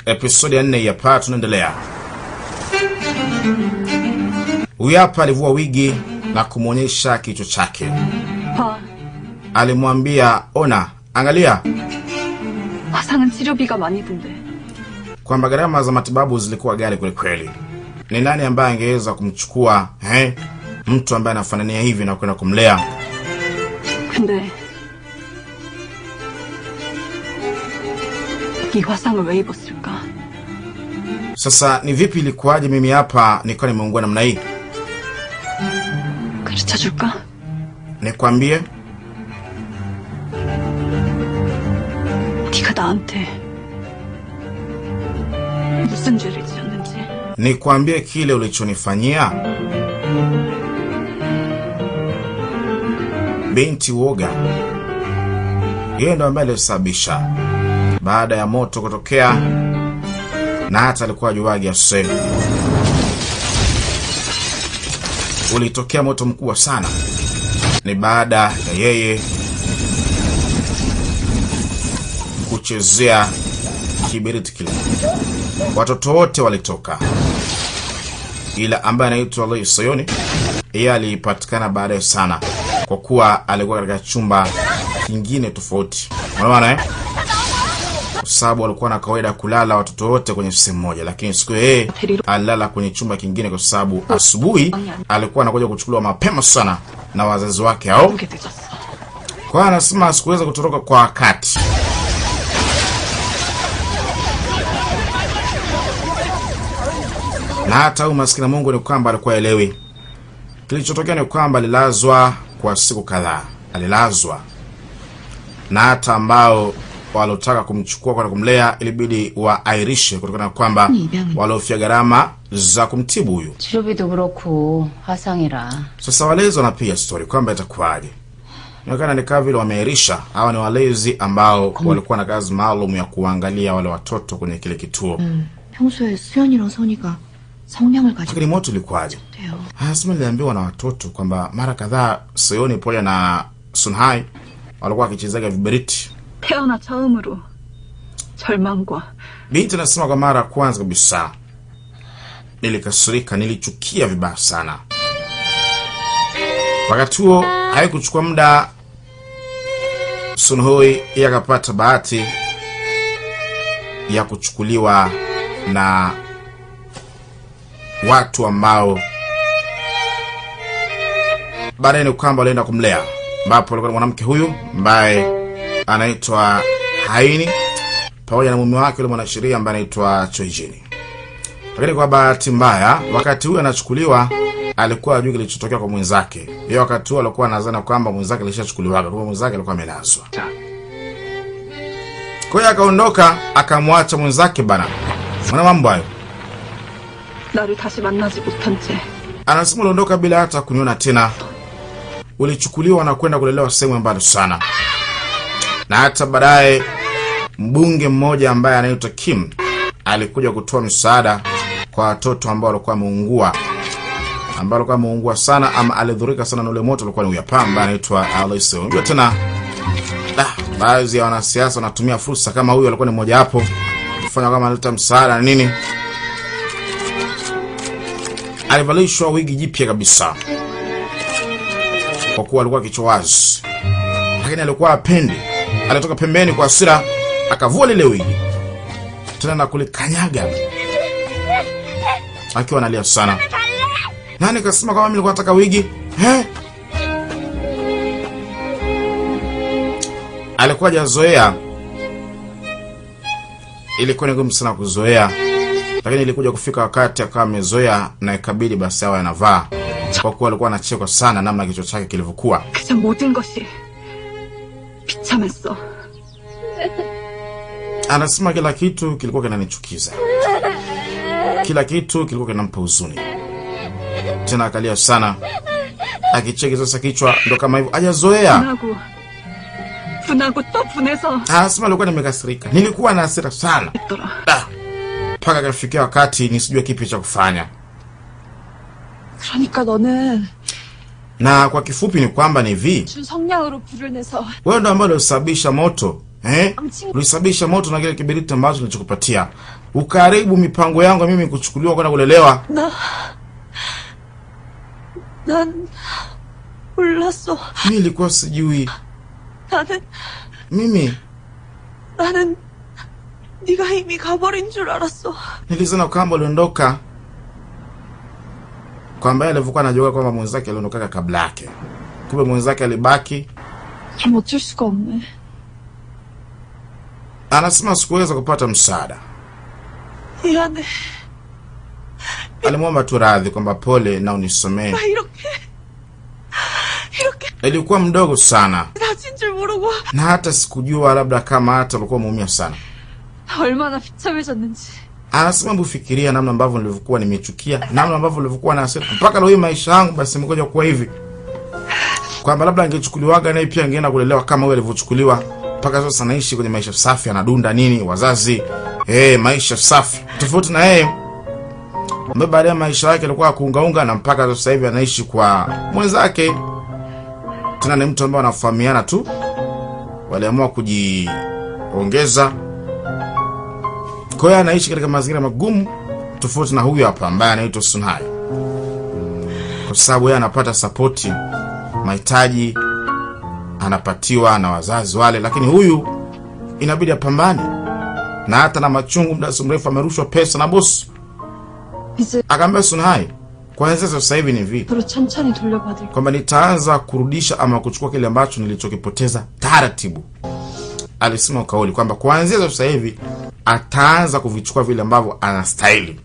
Episode ya 4 ya part tunaendelea. Huyu hapa alivua wigi na kumuonyesha kichwa chake. Alimwambia, "Ona, angalia." 화상은 치료비가 많이 든대. Kwamba gharama za matibabu zilikuwa ghali kweli kweli. Ni nani ambaye angeweza kumchukua mtu ambaye anafanania hivi na kwenda kumlea? 근데 이 화상을 왜 입었을까? Sasa ni vipi ilikuwaje mimi hapa nilikuwa nimeungua namna hii? 가르쳐 줄까? Nikwambie? 네가 나한테 무슨 죄를 지었는지. Nikwambie kile ulichonifanyia? Binti woga. Yeye ndo ambaye alisababisha baada ya moto kutokea, na hata alikuwa juwagi ya sasa. Ulitokea moto mkubwa sana. Ni baada ya yeye kuchezea kibiriti kile. Watoto wote walitoka, ila ambaye anaitwa Lee Soyoni, yeye alipatikana baadaye sana, kwa kuwa alikuwa katika chumba kingine tofauti. Unaona Kwa sababu walikuwa na kawaida kulala watoto wote kwenye sehemu moja, lakini siku yeye alilala kwenye chumba kingine kwa sababu asubuhi alikuwa anakuja kuchukuliwa mapema sana na wazazi wake hao. Kwa anasema sikuweza kutoroka kwa wakati. Na hata umaskini Mungu ni kwamba alikuwa elewi. Kilichotokea ni kwamba alilazwa kwa siku kadhaa. Alilazwa. Na hata ambao walotaka kumchukua kwa kumlea ilibidi waairishe kutokana na kwamba walofia gharama za kumtibu huyu. 치료비도 그렇고 화상이라. Sasa walezi wanapiga story kwamba itakuwaje. Inaonekana ni kama vile wameairisha. Hawa ni walezi ambao walikuwa na kazi maalum ya kuangalia wale watoto kwenye kile kituo. 평소에 수연이랑 선이가 성량을 가지고. Lakini moto ulikuwaje? Hasema niliambiwa na watoto kwamba mara kadhaa Soyoni pamoja na Sunhai walikuwa wakichezaga viberiti. 태어나 처음으로 절망과. Binti anasema kwa mara kwanza kabisa nilikasirika, nilichukia vibaya sana. Wakati huo haikuchukua muda, Sunhoi yakapata bahati ya kuchukuliwa na watu ambao baadaye ni kwamba walienda kumlea, ambapo alikuwa mwanamke huyu ambaye anaitwa Haini pamoja na mume wake yule mwanasheria ambaye anaitwa Choijini. Lakini kwa bahati mbaya, wakati huyu anachukuliwa alikuwa hajui kilichotokea kwa mwenzake. Yeye wakati huo alikuwa anadhani kwamba mwenzake alishachukuliwa, kwa mwenzake alikuwa amelazwa. Kwa hiyo akaondoka akamwacha mwenzake bana. Mwana mambo hayo. 나를 다시 만나지 못한 채. Anasema uliondoka bila hata kuniona tena. Ulichukuliwa na kwenda kulelewa sehemu mbali sana. Na hata baadaye mbunge mmoja ambaye anaitwa Kim alikuja kutoa msaada kwa watoto ambao walikuwa wameungua sana ama alidhurika sana na ule moto ulikuwa ni uyapa ambaye anaitwa Alice. Unajua tena baadhi ya wanasiasa wanatumia fursa kama huyu alikuwa ni mmoja hapo kufanya kama analeta msaada na nini. Alivalishwa wigi jipya kabisa, kwa kuwa alikuwa kichwa wazi. Lakini alikuwa apendi. Alitoka pembeni kwa hasira akavua lile wigi tena na kulikanyaga akiwa analia sana. Nani kasema kama mimi nilikuwa nataka wigi? Alikuwa hajazoea. Ilikuwa ni ngumu sana kuzoea. Lakini ilikuja kufika wakati akawa amezoea na ikabidi basi awe anavaa, kwa kuwa alikuwa anacheka sana namna kichwa chake kilivyokuwa. 그저 모든 것이 비참했어. Anasema kila kitu kilikuwa kinanichukiza. Kila kitu kilikuwa kinampa huzuni. Tena akalia sana. Akicheki sasa kichwa ndo kama hivyo hajazoea. 분하고 또 분해서. Anasema alikuwa nimekasirika. Nilikuwa na hasira sana. Paka kafikia wakati nisijue kipi cha kufanya. 그러니까 너는 Na kwa kifupi ni kwamba ni hivi. 준 성냥으로 불을 내서 wewe ndo ambaye ulisababisha moto Ulisababisha moto na kile kiberiti ambacho nilichokupatia. Ukaribu mipango yangu mimi kuchukuliwa kwenda kulelewa. 난 몰랐어. Mimi nilikuwa sijui. 나는 네가 이미 가버린 줄 알았어. Nilizana kwamba uliondoka. Kwamba yeye alivyokuwa anajua kwamba mwenzake aliondoka kabla yake. Kumbe mwenzake alibaki. 참 어쩔 수가 없네. Anasema sikuweza kupata msaada. 미안해. Alimwomba tu radhi kwamba pole na unisamee. Ilikuwa mdogo sana. 다친 줄 모르고. Na hata sikujua labda kama hata ulikuwa umeumia sana. 얼마나 비참해졌는지. Anasema bufikiria namna ambavyo nilivyokuwa nimechukia, namna ambavyo nilivyokuwa na hasira. Mpaka leo maisha yangu basi mkoja kuwa hivi. Kwamba labda angechukuliwaga naye pia angeenda kulelewa kama wewe ulivyochukuliwa. Mpaka sasa naishi kwenye maisha safi, anadunda nini, wazazi. Maisha safi. Tofauti na yeye. Baada ya maisha yake alikuwa kuungaunga na mpaka sasa hivi anaishi kwa mwenzake. Tena ni mtu ambaye anafahamiana tu. Waliamua kujiongeza. Kwa hiyo anaishi katika mazingira magumu tofauti na huyu hapa ambaye anaitwa Sunhai. Kwa sababu yeye anapata support, mahitaji anapatiwa na wazazi wale, lakini huyu inabidi apambane. Na hata na machungu muda mrefu amerushwa pesa na boss. Akamwambia Sunhai, kwanza sasa hivi ni vipi? Kwamba nitaanza kurudisha ama kuchukua kile ambacho nilichokipoteza taratibu. Alisema kauli kwamba kuanzia sasa hivi ataanza kuvichukua vile ambavyo anastahili.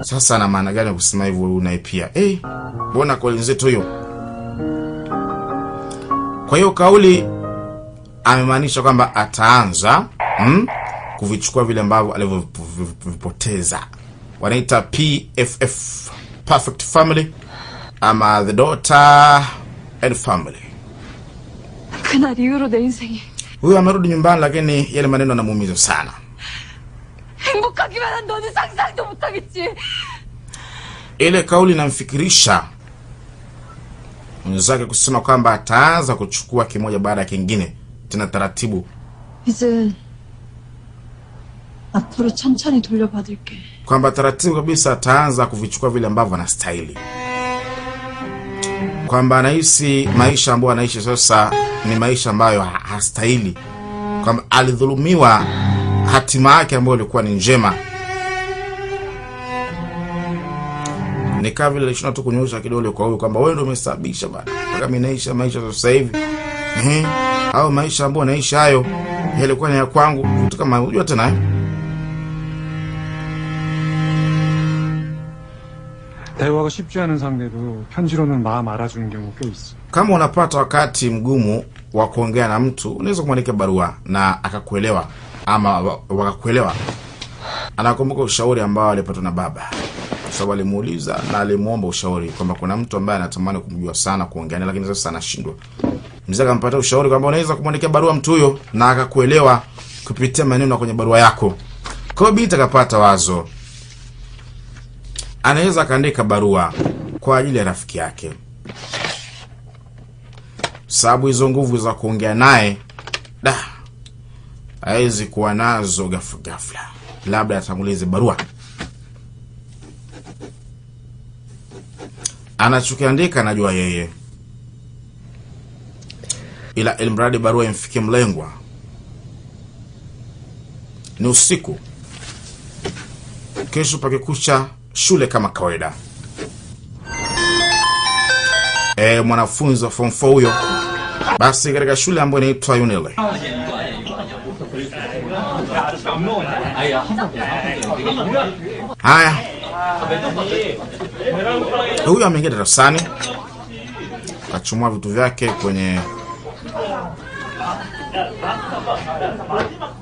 Sasa ana maana gani kusema hivyo unaye pia? Mbona kauli nzito hiyo? Kwa hiyo kauli amemaanisha kwamba ataanza kuvichukua vile ambavyo alivyovipoteza. Wanaita PFF, Perfect Family, ama the daughter and family. 그날 이후로 내 인생이. Huyu amerudi nyumbani lakini yale maneno yanamuumiza sana. 행복하기만 한 너는 상상도 못하겠지. Ile kauli inamfikirisha mwenzake kusema kwamba ataanza kuchukua kimoja baada ya kingine tena taratibu. 이제 앞으로 천천히 돌려받을게. Kwamba taratibu kabisa ataanza kuvichukua vile ambavyo anastahili. Kwamba anahisi maisha ambayo anaishi sasa ni maisha ambayo hastahili. Kwamba alidhulumiwa hatima yake ambayo ilikuwa ni njema. Ni kama vile alishona tu kunyosha kidole kwa huyu kwamba wewe ndio umesababisha bana. Mpaka mimi naishi maisha sasa hivi. Au maisha ambayo naishi hayo yalikuwa ni ya kwangu. Vitu kama unajua tena 대화가 쉽지 않은 상대도 편지로는 마음 알아주는 경우 꽤 있어. Kama unapata wakati mgumu wa kuongea na mtu, unaweza kumwandikia barua na akakuelewa ama wakakuelewa. Anakumbuka ushauri ambao alipata na baba. Sababu alimuuliza na alimuomba ushauri kwamba kuna mtu ambaye anatamani kumjua sana kuongea naye lakini sasa anashindwa. Mzee akampata ushauri kwamba unaweza kumwandikia barua mtu huyo na akakuelewa kupitia maneno kwenye barua yako. Kwa hiyo binti akapata wazo. Anaweza kaandika barua kwa ajili ya rafiki yake. Sababu hizo nguvu za kuongea naye haiwezi kuwa nazo ghafla. Labda atangulize barua. Anachokiandika anajua yeye. Ila ilmradi barua imfikie mlengwa. Ni usiku. Kesho pakikucha shule kama kawaida. Mwanafunzi wa form 4 huyo. Basi katika shule ambayo inaitwa Unile. Haya. Huyu ameingia darasani. Akachumua vitu vyake kwenye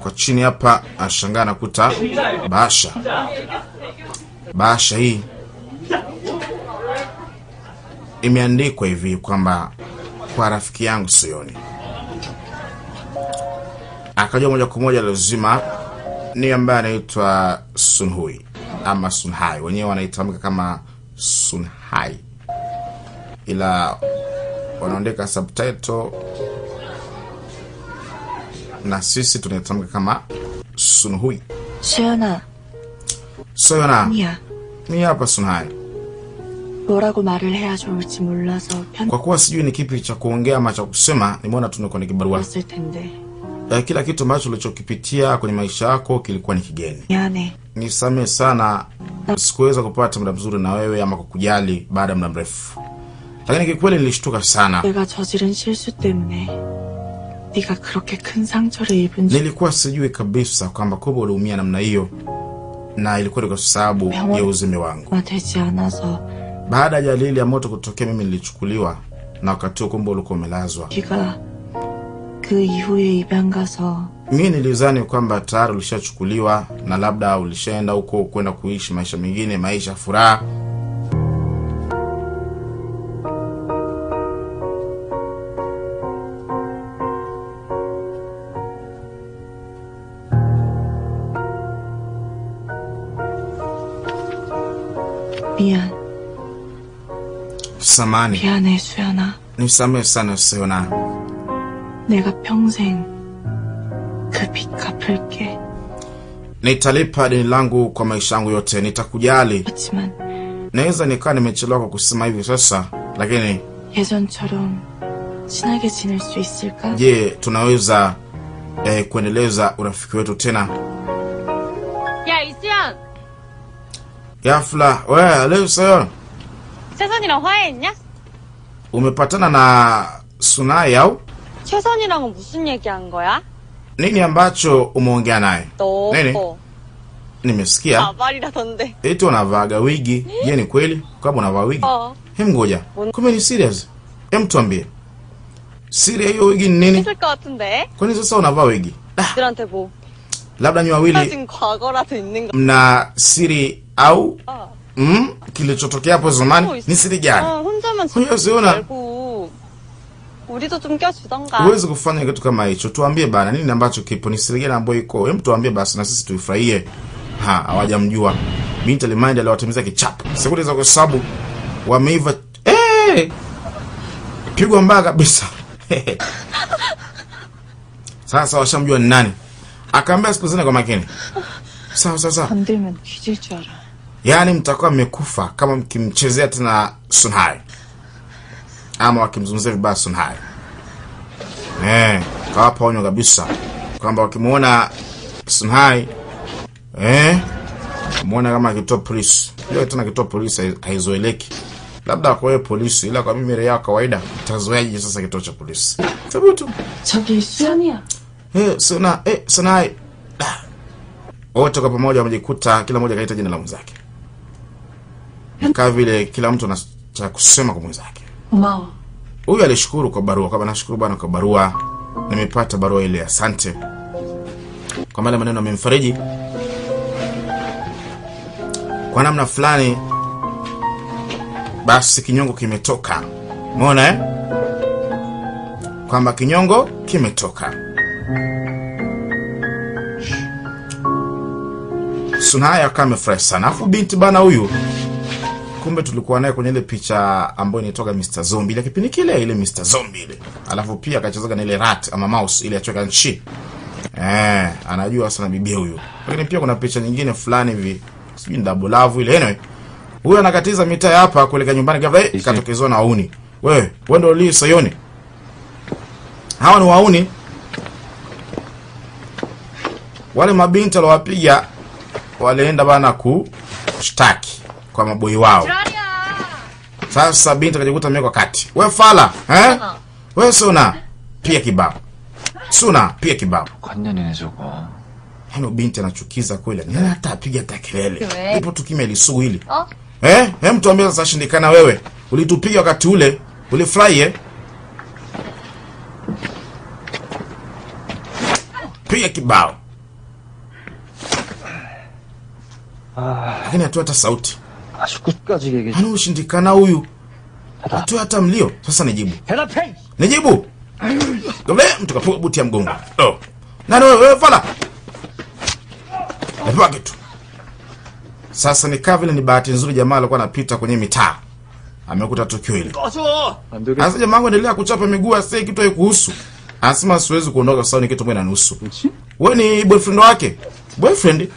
kwa chini hapa, ashangaa nakuta bahasha. Bahasha hii imeandikwa hivi kwamba kwa rafiki yangu Sioni. Akajua moja kwa moja lazima ni ambaye anaitwa Sunhui ama Sunhai. Wenyewe wanaitamka kama Sunhai. Ila wanaandika subtitle na sisi tunaitamka kama Sunhui. 수연아, Soyona, 아니야. ni hapa Sunhai. 뭐라고 말을 해야 좋을지 몰라서 Kwa kuwa sijui ni kipi cha kuongea ama cha kusema, nimeona tunakuwa ni kibarua. 편들었을 텐데. Kila kitu ambacho ulichokipitia kwenye maisha yako kilikuwa ni kigeni. 미안해. Nisamehe sana, sikuweza kupata muda mzuri na wewe ama kukujali baada ya muda mrefu. Lakini kikweli nilishtuka sana. 내가 저지른 실수 때문에 네가 그렇게 큰 상처를 입은 줄 Nilikuwa sijui kabisa kwamba Kobo uliumia namna hiyo, na ilikuwa kwa sababu ya uzembe wangu. 되지 않아서 Baada ya ajali ya moto kutokea, mimi nilichukuliwa na wakati huo Kobo ulikuwa umelazwa. 네가 그 이후에 입양 가서 Mimi nilizani kwamba tayari ulishachukuliwa na labda ulishaenda huko kwenda kuishi maisha mengine, maisha furaha. 미안. Samani, 미안해 수연아. nisamehe sana Soyona. 내가 평생 그 빚 갚을게. Nitalipa deni langu kwa maisha yangu yote, nitakujali. 그렇지만 Naweza nikaa nimechelewa kwa kusema hivi sasa, lakini 예전처럼 친하게 지낼 수 있을까? je, tunaweza kuendeleza urafiki wetu tena? 야, 이수연! Ghafla, leo Soyona, 최선이랑 화해했냐? umepatana na Sunai au? 최선이랑은 무슨 얘기한 거야? Nini ambacho umeongea naye? 너 Nini? Nimesikia 가발이라던데. eti unavaga wigi. Je, ni kweli kama unavaa wigi? Hem, ngoja. Kumbe ni serious? Hem, tuambie. Siri ya hiyo wigi ni nini? 있을 것 같은데? Kwani sasa unavaa wigi? 들한테 뭐 Labda nyi wawili 사진 과거라도 있는 거. mna siri au kilichotokea hapo zamani ni siri gani? 혼자만 Huyo Soyona, 말고 우리도 좀 껴주던가. huwezi kufanya kitu kama hicho. Tuambie bana, nini ambacho kipo, ni siri gani ambayo iko? Hem, tuambie basi na sisi tuifurahie. Hawajamjua. Binti Remind aliwatimiza kichapo. Sekunde za kuhesabu wameiva. Pigwa mbaya kabisa. Sasa washamjua ni nani. Akaambia sikuzane kwa makini. Sawa. 건들면 뒤질 줄 알아. Yaani mtakuwa mmekufa kama mkimchezea tena Sunhai. Ama wakimzungumzia vibaya Sunhai. Kawapa onyo kabisa kwamba wakimuona Sunhai muona kama akitoa polisi. Leo tena akitoa polisi haizoeleki. Labda kwa wewe polisi, ila kwa mimi raia kawaida tazoeaje sasa kituo cha polisi? Thubutu. 저기 수연이야. Sunhai. Wote kwa pamoja wamejikuta kila mmoja kaita jina la mwenzake. Kama vile kila mtu anataka kusema kwa mwenzake. 고마워. Huyu alishukuru kwa barua, kama nashukuru bwana kwa barua. Nimepata barua ile, asante. Kwa maana maneno yamemfariji. Kwa namna fulani basi kinyongo kimetoka. Umeona kwamba kinyongo kimetoka. Sunhai akawa amefurahi sana. Afu binti bana huyu, kumbe tulikuwa naye kwenye ile picha ambayo inatoka Mr. Zombie ile kipindi kile, ile Mr. Zombie ile. Alafu pia akachezaga na ile rat ama mouse ile achoka nchi. Anajua sana bibi huyu. Lakini pia kuna picha nyingine fulani hivi, sijui double love ile. Anyway, huyu anakatiza mitaa hapa kuelekea nyumbani ghafla katokezwa na wauni. Wewe ndio Lee Soyoni. Hawa ni wauni. Wale mabinti waliowapiga walienda bana kushtaki kwa maboi wao. Sasa binti akajikuta amewekwa kati. Wewe fala, Wewe Suna, pia kibao. Suna, pia kibao. 관년이네 저거. Hano binti anachukiza kweli. Ni hata apiga hata kelele. Ipo tukime lisugu hili. Hem, tuambie sasa shindikana wewe. Ulitupiga wakati ule, ulifurahi Pia kibao. Lakini hatu hata sauti. 아주 끝까지 얘기해. Hano ushindikana huyu. Hatu hata mlio. Sasa nijibu. Nijibu. Doble mtu kapuka buti ya mgongo. Nani wewe fala? Nipewa kitu. Sasa ni kavile ni bahati nzuri jamaa alikuwa anapita kwenye mitaa. Amekuta tukio hili. Sasa jamaa endelea kuchapa miguu asije kitu haikuhusu. Anasema siwezi kuondoka kwa sababu ni kitu moja na nusu. 뭐지? Wewe ni boyfriend wake? Boyfriend?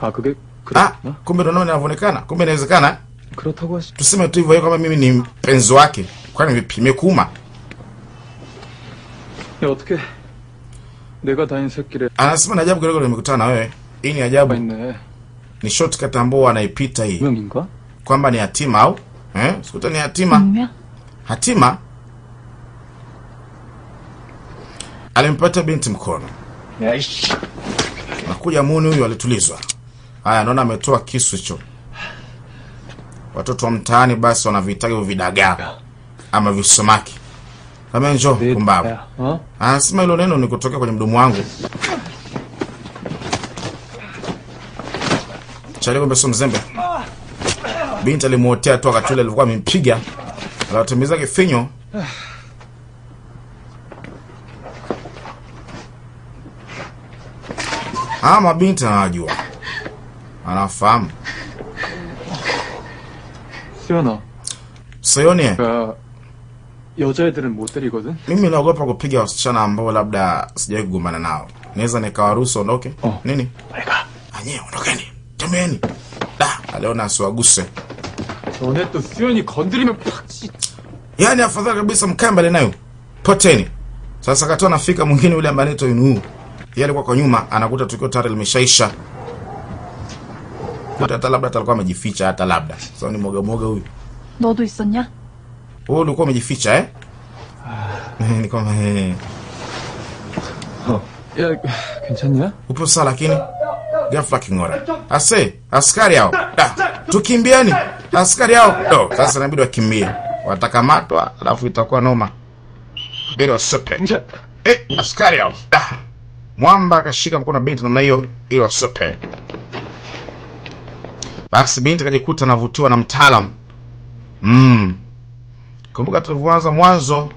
아, 그게 Ah, 그렇구나. kumbe ndo namna inavyoonekana. Kumbe inawezekana. 그렇다고 하시. Tuseme tu hivyo kama mimi ni mpenzi wake. Kwani vipime kuuma? 야, 어떻게 내가 다닌 새길에 Anasema na ajabu kidogo nimekutana na wewe. Hii ni ajabu. 있네. Ni shortcut ambao anaipita hii. 분명인가? Kwamba ni hatima au? Sikuta ni hatima. 분명? Hatima? Alimpata binti mkono. 야, 이씨. Nakuja muni huyu alitulizwa. Haya, naona ametoa kisu hicho. Watoto wa mtaani basi wanavitaga vidagaa ama visomaki. Kama njoo kumbavu. 어? Anasema hilo neno ni kutokea kwenye mdomo wangu. Chale kumbe sio mzembe. Binti alimuotea tu akachule alikuwa amempiga. Aliwatemeza kifinyo. Ama binti anajua. Anafahamu. 수연아, Sayoni, 야, 여자애들은 못 때리거든? mimi naogopa kupiga wasichana ambao labda sijawahi kugombana nao. Naweza nikawaruhusu ondoke. Oh. Nini? 빨리 Anye, ondokeni. Temeni. Aliona asiwaguse. 너네 또 수연이 건드리면 팍 치. Yaani afadhali kabisa mkae mbali nayo. Poteni. Sasa katoa nafika mwingine yule ambaye anaitwa Inu. Yeye alikuwa kwa nyuma anakuta tukio tayari limeshaisha. Hata labda alikuwa amejificha hata labda. Sasa ni mwoga huyu. 너도 있었냐? Wewe ulikuwa umejificha Ni kama 야, 괜찮냐? upo sawa lakini ghafla kingora. Askari hao. Tukimbieni. Askari hao. Sasa inabidi wakimbie. Watakamatwa alafu itakuwa noma. Bila sope. Askari hao. Mwamba akashika mkono binti namna hiyo ili sope. Basi binti kajikuta anavutiwa na mtaalamu. Kumbuka tulivyoanza mwanzo,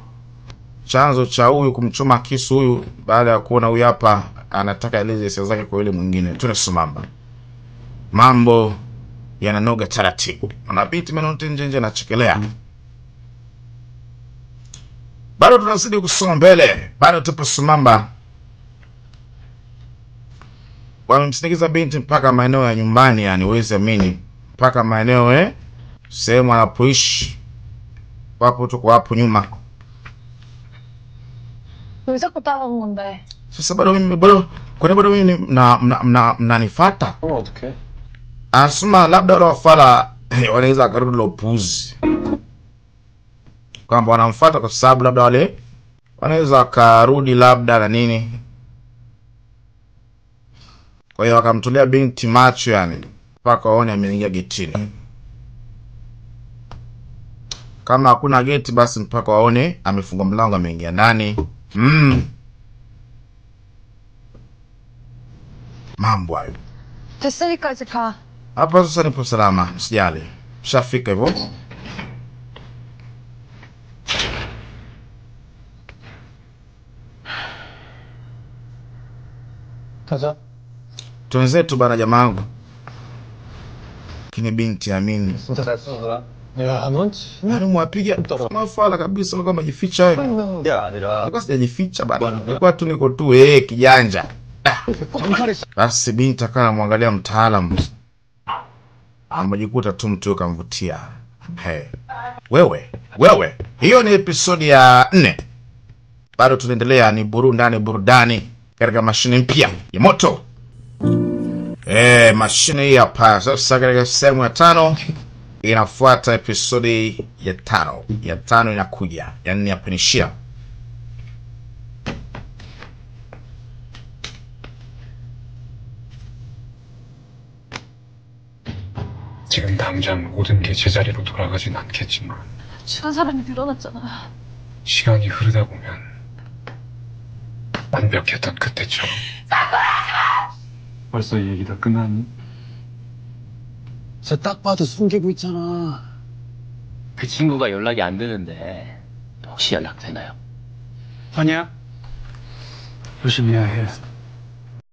chanzo cha huyu kumchoma kisu huyu baada ya kuona huyu hapa anataka eleze hisia zake kwa yule mwingine. Tunasimama. Mambo yananoga taratibu. Na binti menote nje anachekelea. Bado tunazidi kusonga mbele. Bado tupo sambamba. Wamemsindikiza binti mpaka maeneo ya nyumbani, yani uweze amini. Mpaka maeneo sehemu anapoishi. Wapo tuko hapo nyuma. 왜 자꾸 따라오는 건데? Sasa bado mimi mnanifuata? 어떡해? Anasema labda wale wafala wanaweza karudi la upuzi. Kwamba wanamfuata kwa sababu labda wale wanaweza karudi labda na nini. Kwa hiyo wakamtolea binti macho yani mpaka waone ameingia getini. Kama hakuna geti basi mpaka waone amefunga mlango ameingia ndani. Mambo hayo. 됐으니까 이제 가. Hapa sasa nipo salama, msijali. Shafika hivyo. 가자. Tuenzetu bana jamangu. Kini binti amini. 진짜 잘 쏘더라. 야, 넌 진짜. Alimwapiga mafala kabisa alikuwa amejificha wewe. 야, 아니라. Alikuwa sijajificha bana. Alikuwa tu niko tu kijanja. Basi binti akawa anamwangalia mtaalamu. Amejikuta tu mtu kamvutia. Wewe. Hiyo ni episodi ya 4. Bado tunaendelea ni burudani katika mashine mpya ya moto. Mashine hii hapa sasa katika sehemu ya 5 inafuata episodi ya 5. Ya 5 inakuja. Yaani yapenishia. 지금 당장 모든 게 제자리로 돌아가진 않겠지만 죽은 사람이 늘어났잖아. 시간이 흐르다 보면 완벽했던 그때처럼. 벌써 이 얘기 다 끝났니? 쟤 딱 봐도 숨기고 있잖아. 그 친구가 연락이 안 되는데 혹시 연락되나요? 아니야. 조심해야 해.